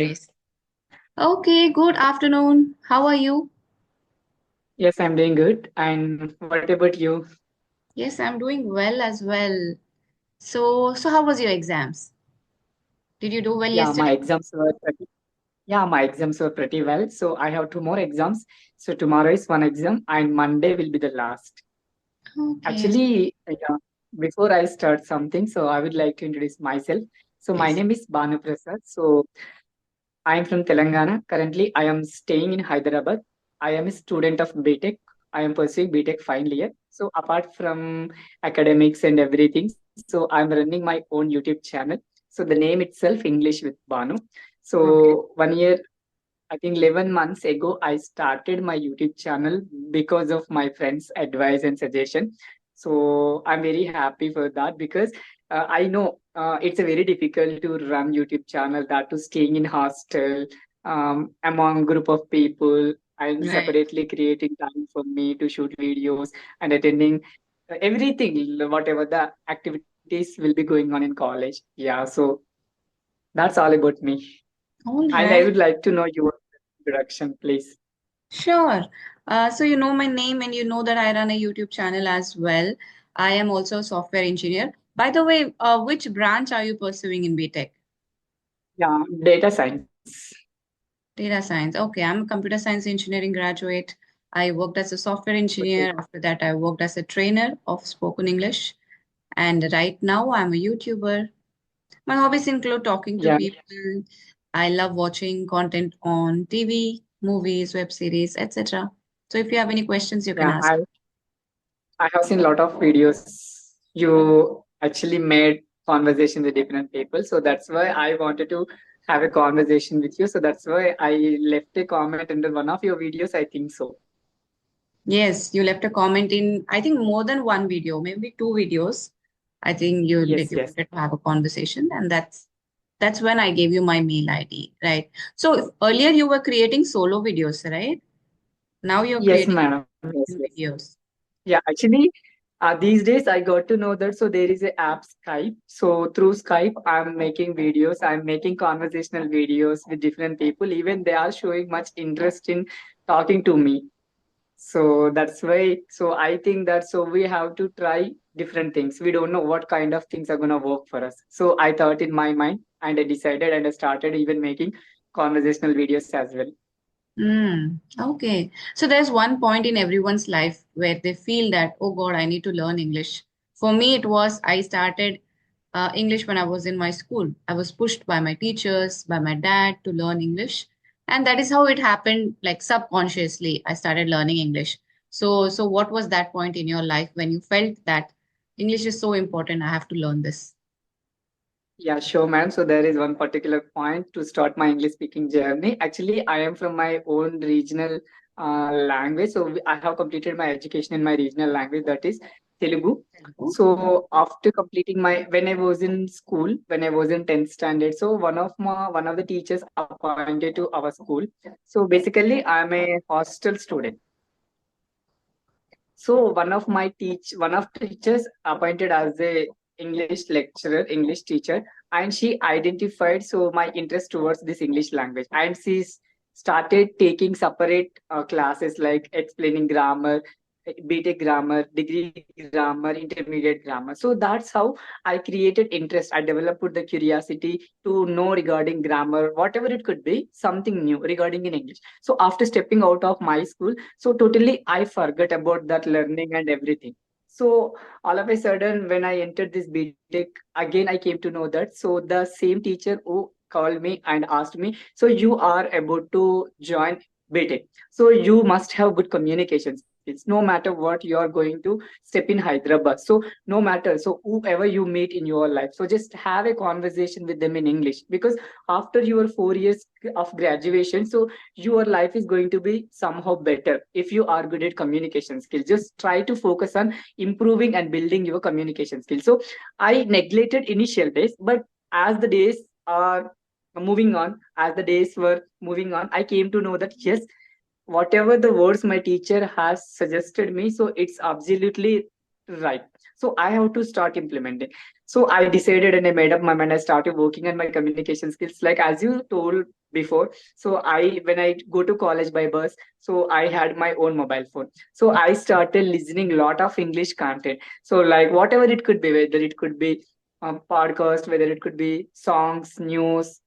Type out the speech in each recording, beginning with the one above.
Worries. Okay, good afternoon. How are you? Yes, I'm doing good. And what about you? Yes, I'm doing well as well. So how was your exams? Did you do well Yeah, my yesterday? exams were pretty, yeah, my exams were pretty well. So I have two more exams. So tomorrow is one exam and Monday will be the last. Okay, Actually, before I start something, so I would like to introduce myself. So my please. name is Banu Prasad. So I am from Telangana. Currently, I am staying in Hyderabad. I am a student of BTech. I am pursuing BTech final year. So apart from academics and everything, so I'm running my own YouTube channel. So the name itself, English with Banu. Okay. So 1 year, I think 11 months ago, I started my YouTube channel because of my friends' advice and suggestion. So I'm very happy for that because I know it's a very difficult to run YouTube channel, that to staying in hostel among group of people and Right. separately creating time for me to shoot videos and attending everything, whatever the activities will be going on in college. Yeah, so that's all about me. All And I right. would like to know your introduction, please. Sure. So you know my name and you know that I run a YouTube channel as well. I am also a software engineer. By the way, which branch are you pursuing in BTech? Yeah, data science. Data science. Okay, I'm a computer science engineering graduate. I worked as a software Okay. engineer. After that, I worked as a trainer of spoken English. And right now, I'm a YouTuber. My hobbies include talking to Yeah, people. I love watching content on TV, movies, web series, etc. So if you have any questions, you can yeah. ask. I have seen a lot of videos. You actually made conversation with different people, so that's why I wanted to have a conversation with you. So that's why I left a comment under one of your videos. I think so. Yes, you left a comment in, I think, more than one video, maybe two videos. I think you Yes, you yes. wanted to have a conversation, and that's when I gave you my mail ID, right? So earlier you were creating solo videos, right? Now you're Yes, creating madam. Yes, yes. videos. Yeah, actually, these days I got to know that so there is a app Skype. So through Skype, I'm making videos. I'm making conversational videos with different people. Even they are showing much interest in talking to me. So that's why. So I think that so we have to try different things. We don't know what kind of things are gonna work for us. So I thought in my mind, and I decided, and I started even making conversational videos as well. Okay. So there's one point in everyone's life where they feel that, oh God, I need to learn English. For me, it was I started English when I was in my school. I was pushed by my teachers, by my dad to learn English. And that is how it happened, like subconsciously, I started learning English. So what was that point in your life when you felt that English is so important, I have to learn this? Yeah, sure, ma'am. So there is one particular point to start my English speaking journey. Actually, I am from my own regional language. So I have completed my education in my regional language, that is Telugu. Telugu. So after completing my, when I was in school, when I was in 10th standard, so one of the teachers appointed to our school. So basically, I'm a hostel student. So one of teachers appointed as a English lecturer, English teacher, and she identified so my interest towards this English language, and started taking separate classes like explaining grammar, BTech grammar, degree grammar, intermediate grammar. So that's how I created interest. I developed the curiosity to know regarding grammar, whatever it could be, something new regarding in English. So after stepping out of my school, so totally I forgot about that learning and everything. So all of a sudden when I entered this BTech, again I came to know that so the same teacher who called me and asked me, so you are about to join BTech, so you must have good communication skills no matter what you are going to step in Hyderabad. So no matter, so whoever you meet in your life, so just have a conversation with them in English, because after your 4 years of graduation, so your life is going to be somehow better if you are good at communication skills. Just try to focus on improving and building your communication skills. So I neglected initial days, but as the days are moving on, as the days were moving on, I came to know that yes, whatever the words my teacher has suggested me, so it's absolutely right. So I have to start implementing. So I decided and I made up my mind. I started working on my communication skills. Like as you told before, so I when I go to college by bus, so I had my own mobile phone. So I started listening a lot of English content. So like whatever it could be, whether it could be podcast, whether it could be songs, news,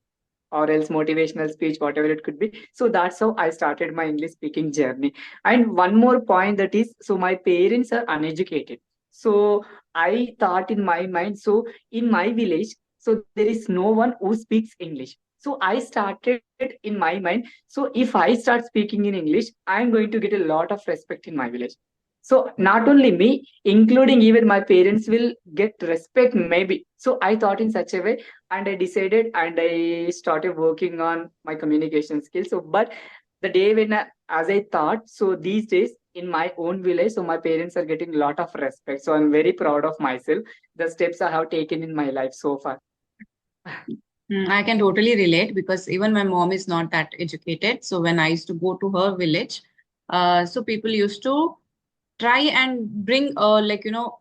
or else motivational speech, whatever it could be. So that's how I started my English speaking journey. And one more point, that is, so my parents are uneducated. So I thought in my mind, so in my village, so there is no one who speaks English. So I started in my mind, so if I start speaking in English, I'm going to get a lot of respect in my village. So not only me, including even my parents will get respect maybe. So I thought in such a way, and I decided and I started working on my communication skills. So but the day when as I thought, so these days in my own village, so my parents are getting a lot of respect. So I'm very proud of myself, the steps I have taken in my life so far. I can totally relate because even my mom is not that educated. So when I used to go to her village, so people used to try and bring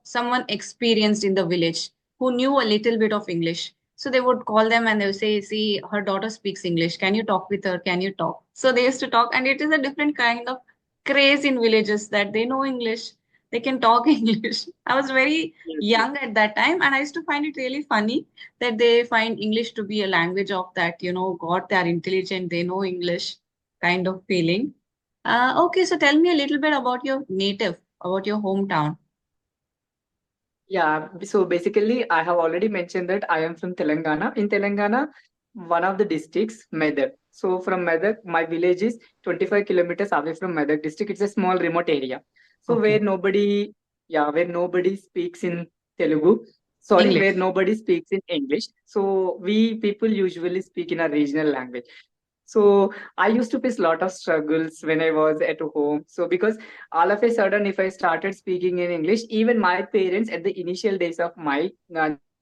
someone experienced in the village who knew a little bit of English. So they would call them and they would say, see, her daughter speaks English, can you talk with her, can you talk? So they used to talk, and it is a different kind of craze in villages that they know English, they can talk English. I was very Yes, yes. young at that time, and I used to find it really funny that they find English to be a language of that, God, they are intelligent, they know English kind of feeling. Okay, so tell me a little bit about your native, about your hometown. Yeah, so basically, I have already mentioned that I am from Telangana. In Telangana, one of the districts, Medak. So from Medak, my village is 25 kilometers away from Medak district. It's a small remote area. So Okay. where nobody speaks in Telugu. Sorry, where English. nobody speaks in English. So we people usually speak in a regional language. So I used to face a lot of struggles when I was at home. So because all of a sudden, if I started speaking in English, even my parents at the initial days of my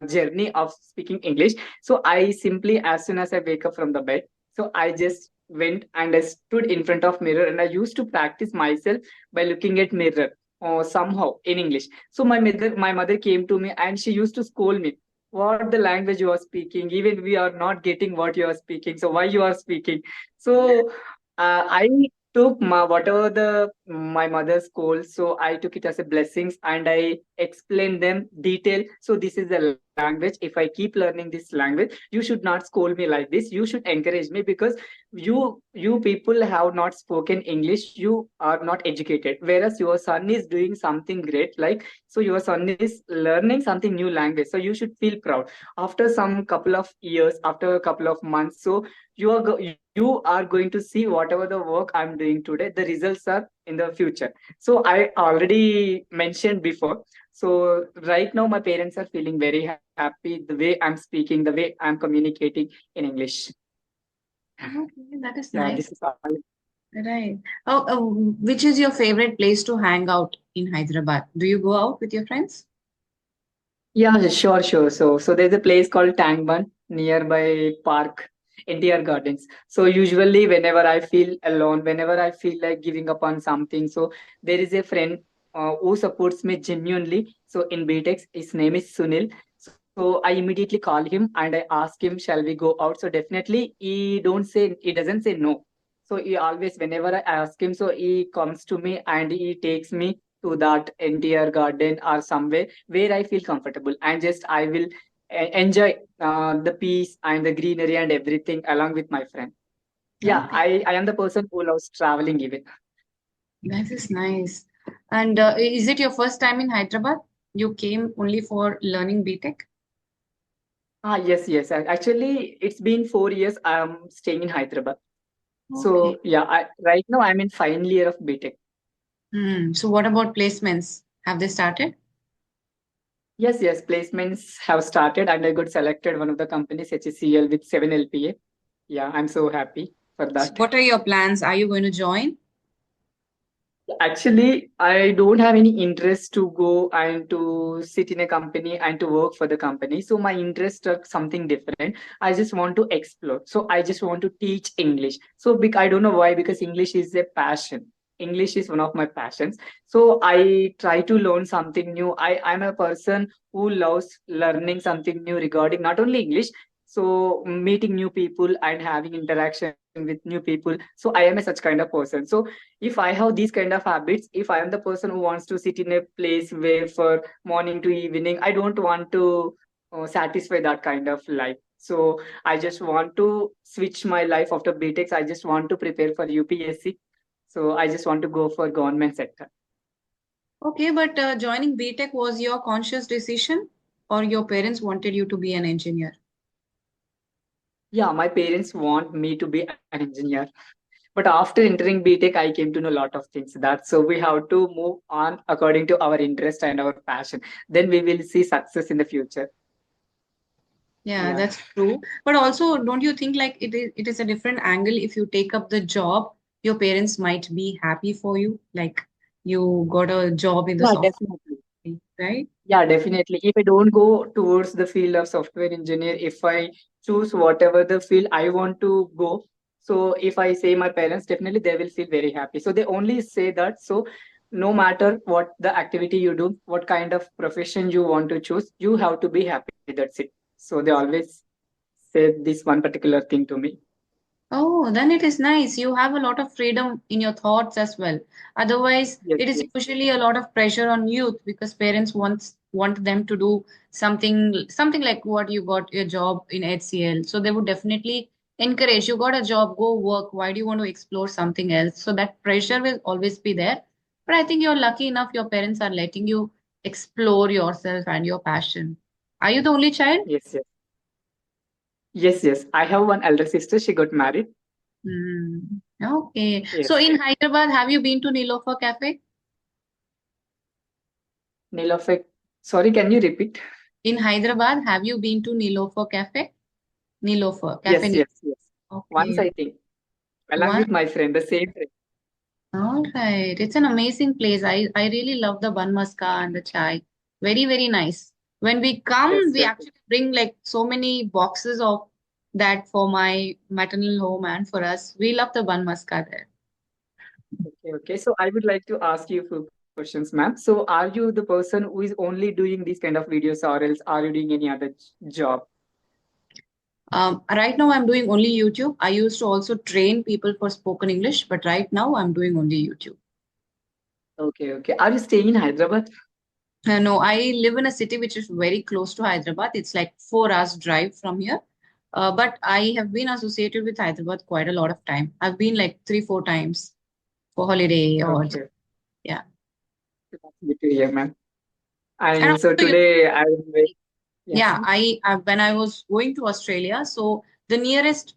journey of speaking English, so I simply, as soon as I wake up from the bed, so I just went and I stood in front of mirror and I used to practice myself by looking at mirror or somehow in English. So my mother came to me and she used to scold me, what the language you are speaking, even we are not getting what you are speaking, so why you are speaking? So I took whatever my mother's scold, so I took it as a blessings and I explained them detail. So this is the language. If I keep learning this language, you should not scold me like this. You should encourage me because you people have not spoken English. You are not educated, whereas your son is doing something great. Like so, your son is learning something new language. So you should feel proud. After some couple of years, after a couple of months, so you are going to see whatever the work I'm doing today, the results are in the future. So I already mentioned before. So right now my parents are feeling very happy the way I'm speaking, the way I'm communicating in English. Okay, that is Yeah, this nice. is all. Right. Oh, which is your favorite place to hang out in Hyderabad? Do you go out with your friends? Yeah, sure, sure. So there's a place called Tangban nearby Park, NTR Gardens. So usually whenever I feel alone, whenever I feel like giving up on something, so there is a friend who supports me genuinely. So in BTEX, his name is Sunil. So I immediately call him and I ask him, shall we go out? So definitely he doesn't say no. So he always, whenever I ask him, so he comes to me and he takes me to that NTR garden or somewhere where I feel comfortable and just I will enjoy the peace and the greenery and everything along with my friend. Yeah, Okay, I am the person who loves traveling even. that is nice. And is it your first time in Hyderabad? You came only for learning BTech? Ah, yes, yes. Actually, it's been 4 years I'm staying in Hyderabad. Okay. So yeah, right now I'm in final year of BTech. So what about placements? Have they started? Yes, yes. Placements have started and I got selected one of the companies, HCL with 7 LPA. Yeah, I'm so happy for So that. what are your plans? Are you going to join? Actually, I don't have any interest to go and to sit in a company and to work for the company. So my interest are something different. I just want to explore. So I just want to teach English. So I don't know why, because English is a passion. English is one of my passions. So I try to learn something new. I'm a person who loves learning something new regarding not only English, so meeting new people and having interaction with new people. So I am a such kind of person. So if I have these kind of habits, if I am the person who wants to sit in a place where for morning to evening, I don't want to satisfy that kind of life. So I just want to switch my life after BTech. I just want to prepare for UPSC. So I just want to go for government sector. Okay, but joining BTech was your conscious decision, or your parents wanted you to be an engineer? Yeah, my parents want me to be an engineer. But after entering BTech, I came to know a lot of things. That so we have to move on according to our interest and our passion. Then we will see success in the future. Yeah, Yeah. that's true. But also, don't you think like it is a different angle if you take up the job, your parents might be happy for you, like you got a job in the Yeah, software, definitely. industry, right? Yeah, definitely. If I don't go towards the field of software engineer, if I choose whatever the field I want to go, so if I say my parents, definitely they will feel very happy. So they only say that. So no matter what the activity you do, what kind of profession you want to choose, you have to be happy. That's it. So they always say this one particular thing to me. Oh, then it is nice. You have a lot of freedom in your thoughts as well. Otherwise, Yes, it is yes, usually a lot of pressure on youth because parents want them to do something like what you got your job in HCL. So they would definitely encourage you got a job, go work. Why do you want to explore something else? So that pressure will always be there. But I think you're lucky enough your parents are letting you explore yourself and your passion. Are you the only child? yes, yes, yes, yes. I have one elder sister. She got married. Hmm. Okay. So Yes. in Hyderabad, have you been to Nilofer Cafe? Nilofek. Sorry, can you repeat? In Hyderabad, have you been to Nilofer Cafe? Nilofer Cafe. Yes, yes, yes. Once Okay. I think, along One. with my friend, the same friend. All right. It's an amazing place. I really love the bun maska and the chai. Very, very nice. When we come, Yes, we yes. actually bring like so many boxes of that for my maternal home and for us. We love the bun maska there. Okay, okay. So I would like to ask you a few questions, ma'am. So are you the person who is only doing these kind of videos, or else are you doing any other job? Right now, I'm doing only YouTube. I used to also train people for spoken English, but right now, I'm doing only YouTube. Okay, okay. Are you staying in Hyderabad? No, I live in a city which is very close to Hyderabad. It's like 4 hours drive from here. But I have been associated with Hyderabad quite a lot of time. I've been like 3, 4 times for holiday or just, Okay, yeah. that's good to hear, ma'am. And And so also, today I am very, yes, yeah, I when I was going to Australia, so the nearest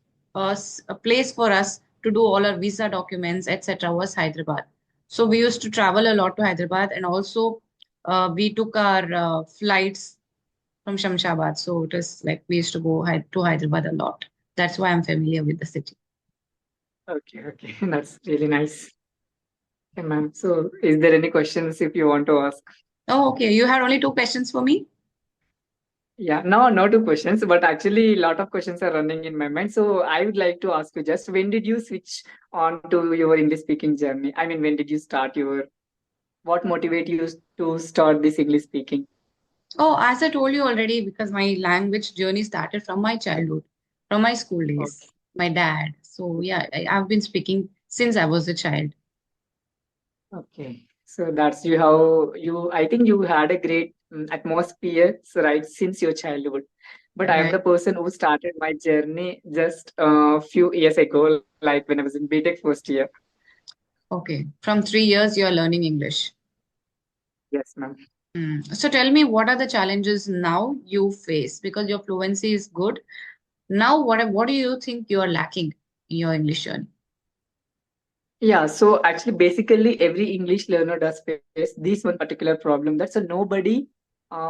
place for us to do all our visa documents, etc., was Hyderabad. So we used to travel a lot to Hyderabad, and also we took our flights from Shamshabad. So it is like we used to go to Hyderabad a lot. That's why I'm familiar with the city. okay, okay. That's really nice. Okay, ma'am. So is there any questions if you want to ask? Oh, okay. You had only 2 questions for me? Yeah, no, no two questions, but actually a lot of questions are running in my mind. So I would like to ask you just when did you switch on to your English speaking journey? I mean, when did you start your, what motivate you to start this English speaking? Oh, as I told you already, because my language journey started from my childhood, from my school days, Okay. my dad. So yeah, I've been speaking since I was a child. Okay. So that's you how you, I think you had a great atmosphere, so right, since your childhood. But I am Right. the person who started my journey just a few years ago, like when I was in BTech first year. Okay. From 3 years, you're learning English. Yes, ma'am. So tell me, what are the challenges now you face? Because your fluency is good. Now, what do you think you are lacking in your English journey? Yeah, so actually, basically, every English learner does face this one particular problem. That's a nobody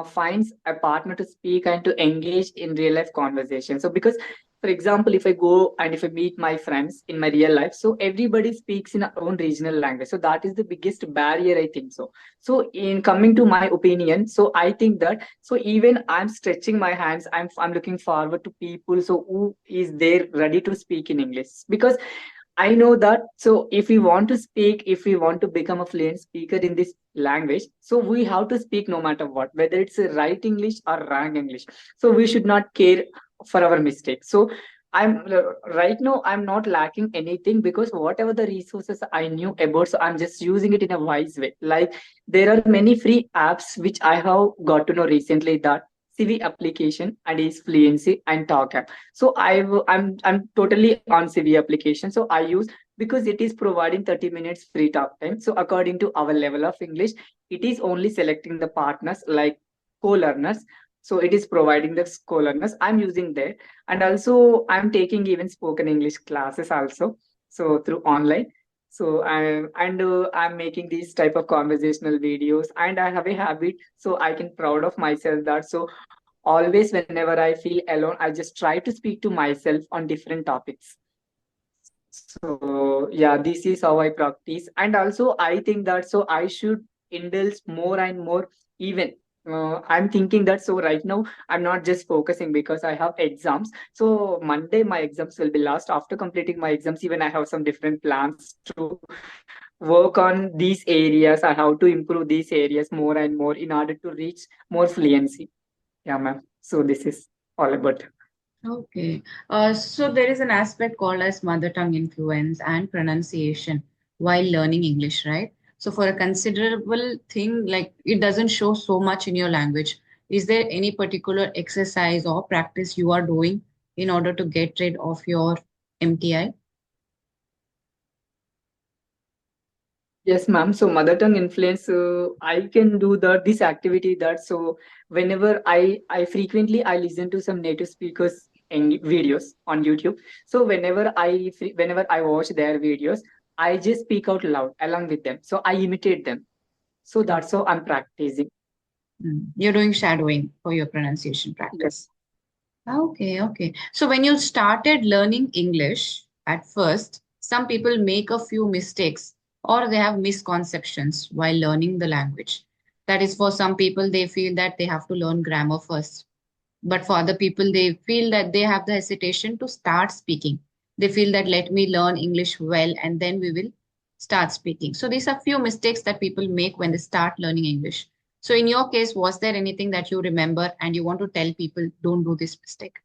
finds a partner to speak and to engage in real life conversation. So, because, for example, if I go and if I meet my friends in my real life, so everybody speaks in our own regional language. So, that is the biggest barrier, I think so. So, in coming to my opinion, so I think that so even I'm stretching my hands, I'm looking forward to people so who is there ready to speak in English because I know that. So if we want to speak, if we want to become a fluent speaker in this language, so we have to speak no matter what, whether it's a right English or wrong English. So we should not care for our mistakes. So right now I'm not lacking anything because whatever the resources I knew about, so I'm just using it in a wise way. Like there are many free apps which I have got to know recently, that CV application and is fluency and talk app. So I'm totally on CV application. So I use, because it is providing 30 minutes free talk time. So according to our level of English, it is only selecting the partners like co-learners. So it is providing the co-learners. I'm using that, and also I'm taking even spoken English classes also. So through online. So I'm making these type of conversational videos, and I have a habit. So I can proud of myself that. So always whenever I feel alone, I just try to speak to myself on different topics. So yeah, this is how I practice. And also I think that so I should indulge more and more. Even I'm thinking that so right now I'm not just focusing because I have exams. So Monday my exams will be last. After completing my exams, even I have some different plans to work on these areas. I have to improve these areas more and more in order to reach more fluency. Yeah, ma'am. So this is all about. Okay. So there is an aspect called as mother tongue influence and pronunciation while learning English, right? So for a considerable thing, like it doesn't show so much in your language. Is there any particular exercise or practice you are doing in order to get rid of your MTI? Yes, ma'am. So mother tongue influence, I can do this activity that so whenever I frequently I listen to some native speakers in videos on YouTube. So whenever I watch their videos, I just speak out loud along with them. So I imitate them. So Oh. that's how I'm practicing. You're doing shadowing for your pronunciation Yes. practice. Okay, okay. So when you started learning English at first, some people make a few mistakes or they have misconceptions while learning the language. That is, for some people, they feel that they have to learn grammar first. But for other people, they feel that they have the hesitation to start speaking. They feel that let me learn English well and then we will start speaking. So these are few mistakes that people make when they start learning English. So in your case, was there anything that you remember and you want to tell people don't do this mistake?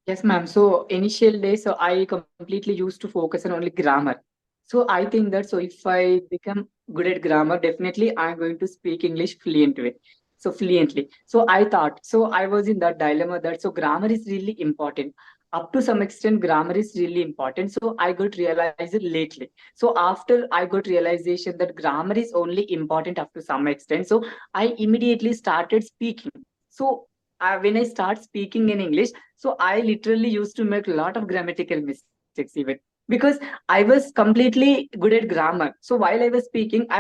Yes, ma'am. So initial days, so I completely used to focus on only grammar. So I think that so if I become good at grammar, definitely I'm going to speak English fluently. So fluently. So I thought, so I was in that dilemma that so grammar is really important. Up to some extent, grammar is really important. So I got realized it lately. So after I got realization that grammar is only important up to some extent. So I immediately started speaking. So when I start speaking in English, so I literally used to make a lot of grammatical mistakes even, because I was completely good at grammar. So while I was speaking, I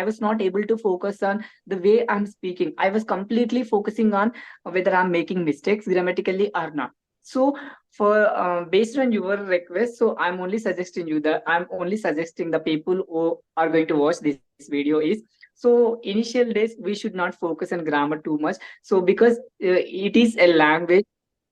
was not able to focus on the way I'm speaking. I was completely focusing on whether I'm making mistakes grammatically or not. So for based on your request, so I'm only suggesting the people who are going to watch this video is, so initial days we should not focus on grammar too much. So because it is a language,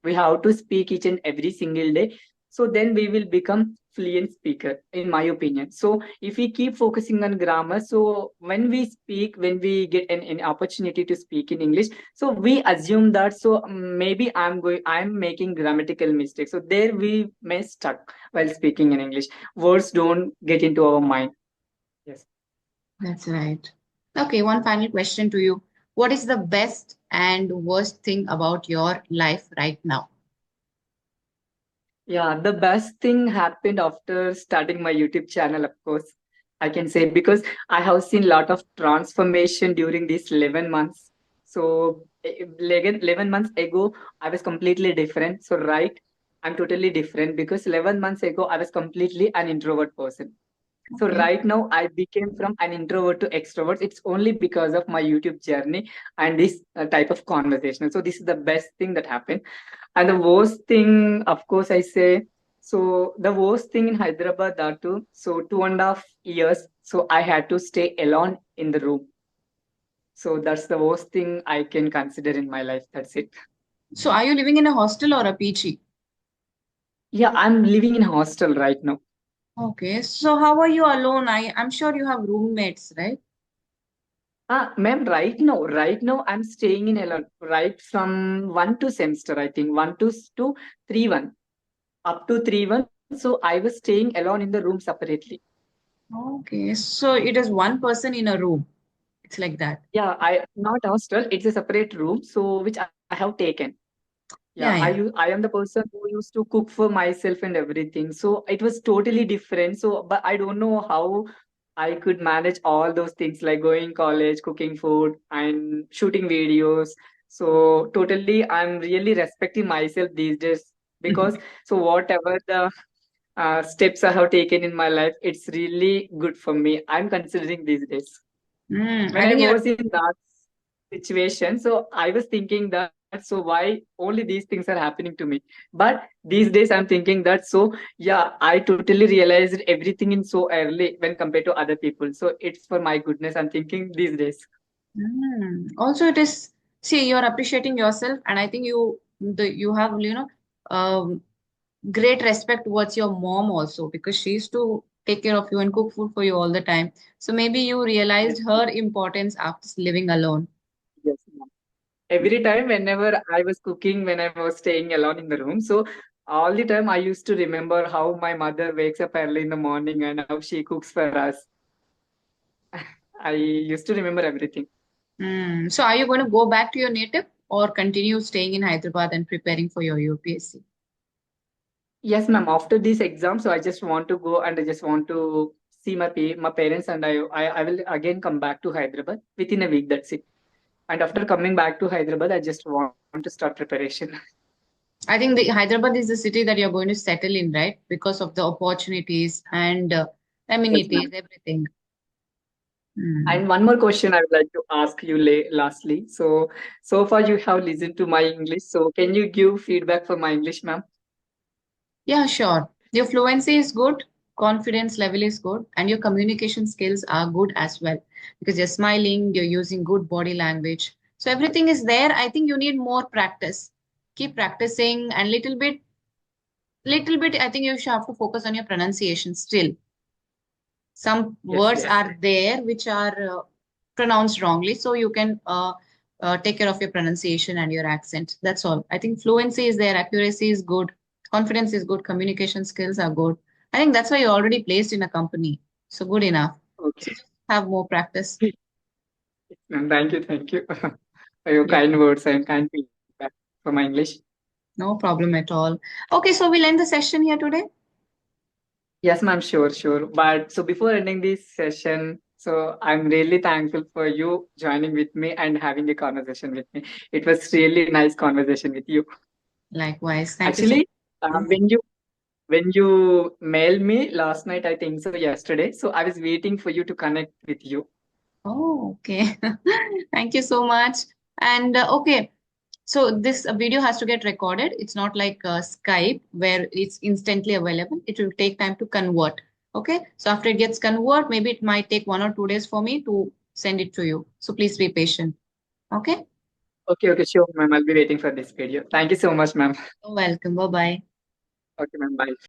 we have to speak each and every single day. So then we will become fluent speaker, in my opinion. So if we keep focusing on grammar, so when we speak, when we get an opportunity to speak in English, so we assume that so maybe I'm making grammatical mistakes. So there we may stuck while speaking in English. Words don't get into our mind. Yes. That's right. Okay, one final question to you. What is the best and worst thing about your life right now? Yeah, the best thing happened after starting my YouTube channel, of course, I can say, because I have seen a lot of transformation during these 11 months. So, 11 months ago, I was completely different. So, right, I'm totally different because 11 months ago, I was completely an introvert person. So Okay. right now I became from an introvert to extrovert. It's only because of my YouTube journey and this type of conversation. So this is the best thing that happened. And the worst thing, of course, I say, so the worst thing in Hyderabad, that too. So 2.5 years. So I had to stay alone in the room. So that's the worst thing I can consider in my life. That's it. So are you living in a hostel or a PG? Yeah, I'm living in hostel right now. Okay, so how are you alone? I'm sure you have roommates, right? Ma'am, right now I'm staying in alone, right from one to semester, I think one to 3-1, up to 3-1. So I was staying alone in the room separately. Okay, so it is one person in a room. It's like that. Yeah, I not hostel. It's a separate room, so which I have taken. Yeah, Yeah, yeah. I am the person who used to cook for myself and everything. So it was totally different. So, but I don't know how I could manage all those things like going college, cooking food, and shooting videos. So totally, I'm really respecting myself these days because so whatever the steps I have taken in my life, it's really good for me. I'm considering these days. When I I think you're. was in that situation, so I was thinking that so why only these things are happening to me? But these days I'm thinking that so yeah, I totally realized everything in so early when compared to other people. So it's for my goodness. I'm thinking these days. Also, it is. See, you're appreciating yourself, and I think you have great respect towards your mom also because she used to take care of you and cook food for you all the time. So maybe you Yes, realized her importance after living alone. yes. Ma'am. Every time, whenever I was cooking, when I was staying alone in the room, so all the time I used to remember how my mother wakes up early in the morning and how she cooks for us. I used to remember everything. So are you going to go back to your native or continue staying in Hyderabad and preparing for your UPSC? Yes, ma'am. After this exam, so I just want to go and I just want to see my parents, and I will again come back to Hyderabad within a week. That's it. And after coming back to Hyderabad, I just want to start preparation. I think the Hyderabad is the city that you're going to settle in, right? Because of the opportunities and Yes, amenities, ma'am. everything. Hmm. And one more question I would like to ask you lastly. So, so far you have listened to my English. So, can you give feedback for my English, ma'am? Yeah, sure. Your fluency is good, confidence level is good, and your communication skills are good as well because you're smiling, you're using good body language. So everything is there. I think you need more practice. Keep practicing and little bit, I think you should have to focus on your pronunciation still. Some Yes, words yes. are there which are pronounced wrongly, so you can take care of your pronunciation and your accent. That's all. I think fluency is there, accuracy is good, confidence is good, communication skills are good. I think that's why you're already placed in a company, so good enough. So Okay. just have more practice. Ma'am, thank you for your Yeah, kind words and kind feedback for my English. no problem at all. Okay, so we'll end the session here today. Yes, ma'am, sure, sure. But so before ending this session, so I'm really thankful for you joining with me and having a conversation with me. It was really nice conversation with you. Likewise, thank you so Actually, much. when you mailed me last night, I think so yesterday. So I was waiting for you to connect with you. Oh, okay. Thank you so much. And okay, so this video has to get recorded. It's not like Skype where it's instantly available. It will take time to convert. Okay, so after it gets convert, maybe it might take 1 or 2 days for me to send it to you. So please be patient. Okay, Okay, okay, sure, ma'am. I'll be waiting for this video. Thank you so much, ma'am. you're welcome. Bye bye. Okay, ma'am. Bye.